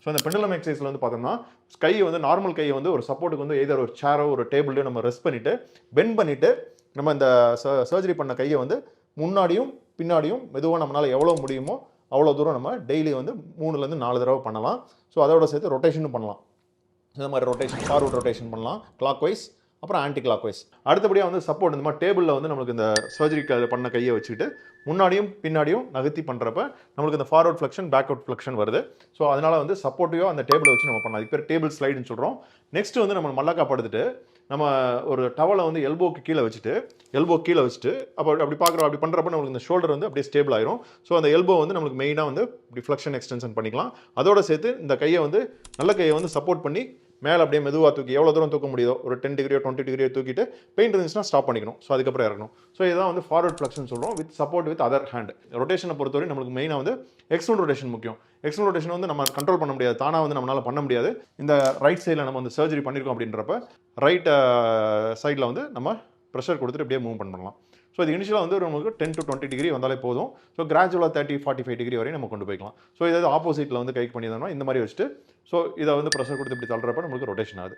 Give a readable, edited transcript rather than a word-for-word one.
So அந்த pendulum எக்ஸசைஸில் வந்து பார்த்தோம்னா கையை வந்து நார்மல் கையை வந்து ஒரு சப்போர்ட்டுக்கு வந்து எதர் ஒரு சேரோ ஒரு டேபிள்லையோ நம்ம ரெஸ்ட் பண்ணிவிட்டு பெண்ட் பண்ணிவிட்டு நம்ம இந்த சர்ஜரி பண்ண கையை வந்து முன்னாடியும் பின்னாடியும் மெதுவாக நம்மளால் எவ்வளோ முடியுமோ அவ்வளோ தூரம் நம்ம டெய்லி வந்து 3லேருந்து 4 தடவை பண்ணலாம். ஸோ அதோட சேர்த்து ரொட்டேஷனும் பண்ணலாம். இந்த மாதிரி ரொட்டேஷன் ஃபார்வர்ட் ரொட்டேஷன் பண்ணலாம் கிளாக் வைஸ், அப்புறம் ஆன்டி கிளாக் வைஸ். அடுத்தபடியாக வந்து சப்போர்ட் இந்த மாதிரி டேபிளில் வந்து நம்மளுக்கு இந்த சர்ஜரிக்கு பண்ண கையை வச்சுக்கிட்டு முன்னாடியும் பின்னாடியும் நகர்த்தி பண்ணுறப்ப நம்மளுக்கு இந்த ஃபார்வர்ட் ஃப்ளெக்ஷன் பேக்வர்ட் ஃப்ளெக்ஷன் வருது. ஸோ அதனால் வந்து சப்போர்ட்டிவாக அந்த டேபிளை வச்சு நம்ம பண்ணலாம். அதுக்கு பேர் டேபிள் ஸ்லைடுன்னு சொல்கிறோம். நெக்ஸ்ட் வந்து நம்ம மல்லாக்கா படுத்துட்டு நம்ம ஒரு டவலை வந்து எல்போக்கு கீழே வச்சுட்டு அப்படி பார்க்குறோம். அப்படி பண்ணுறப்ப நம்மளுக்கு இந்த ஷோல்டர் வந்து அப்படியே ஸ்டேபிள் ஆயிரும். ஸோ அந்த எல்போ வந்து நம்மளுக்கு மெயினாக வந்து இப்படி ஃப்ளெக்ஷன் எக்ஸ்டென்ஷன் பண்ணிக்கலாம். அதோட சேர்த்து இந்த கையை வந்து நல்ல கையை வந்து சப்போர்ட் பண்ணி மேலே அப்படியே மெதுவாக தூக்கி எவ்வளோ தூரம் தூக்க முடியுதோ ஒரு 10 டிகிரியோ 20 டிகிரியோ தூக்கிட்டு பெயின் இருந்துச்சுன்னா ஸ்டாப் பண்ணிக்கணும். ஸோ அதுக்கப்புறம் இறக்கணும். ஸோ இதான் வந்து ஃபார்வர்ட் ஃப்ளெக்ஷன் சொல்கிறோம் with support with other hand. ரொட்டேஷனை பொறுத்தவரை நம்மளுக்கு மெயினாக வந்து எக்ஸ்டர்னல் ரொட்டேஷன் முக்கியம். எக்ஸ்டர்னல் ரொட்டேஷன் வந்து நம்ம கண்ட்ரோல் பண்ண முடியாது, தானாக வந்து நம்மளால் பண்ண முடியாது. இந்த ரைட் சைடில் நம்ம வந்து சர்ஜரி பண்ணியிருக்கோம் அப்படின்றப்ப ரைட் சைடில் வந்து நம்ம ப்ரெஷர் கொடுத்துட்டு அப்படியே மூவ் பண்ணலாம். ஸோ இது இனிஷியலாக வந்து நமக்கு 10 to 20 டிகிரி வந்தாலே போதும். ஸோ கிராஜுவலாக 30-45 டிகிரி வரையும் நம்ம கொண்டு போய்க்கலாம். ஸோ இதாவது ஆப்போசிட்டில் வந்து கைக்கு பண்ணியிருந்தோம்னா இந்த மாதிரி வச்சுட்டு ஸோ இதை வந்து ப்ரெஷர் கொடுத்து இப்படி தள்ளுறப்ப நம்மளுக்கு ரொட்டேஷன் ஆகுது.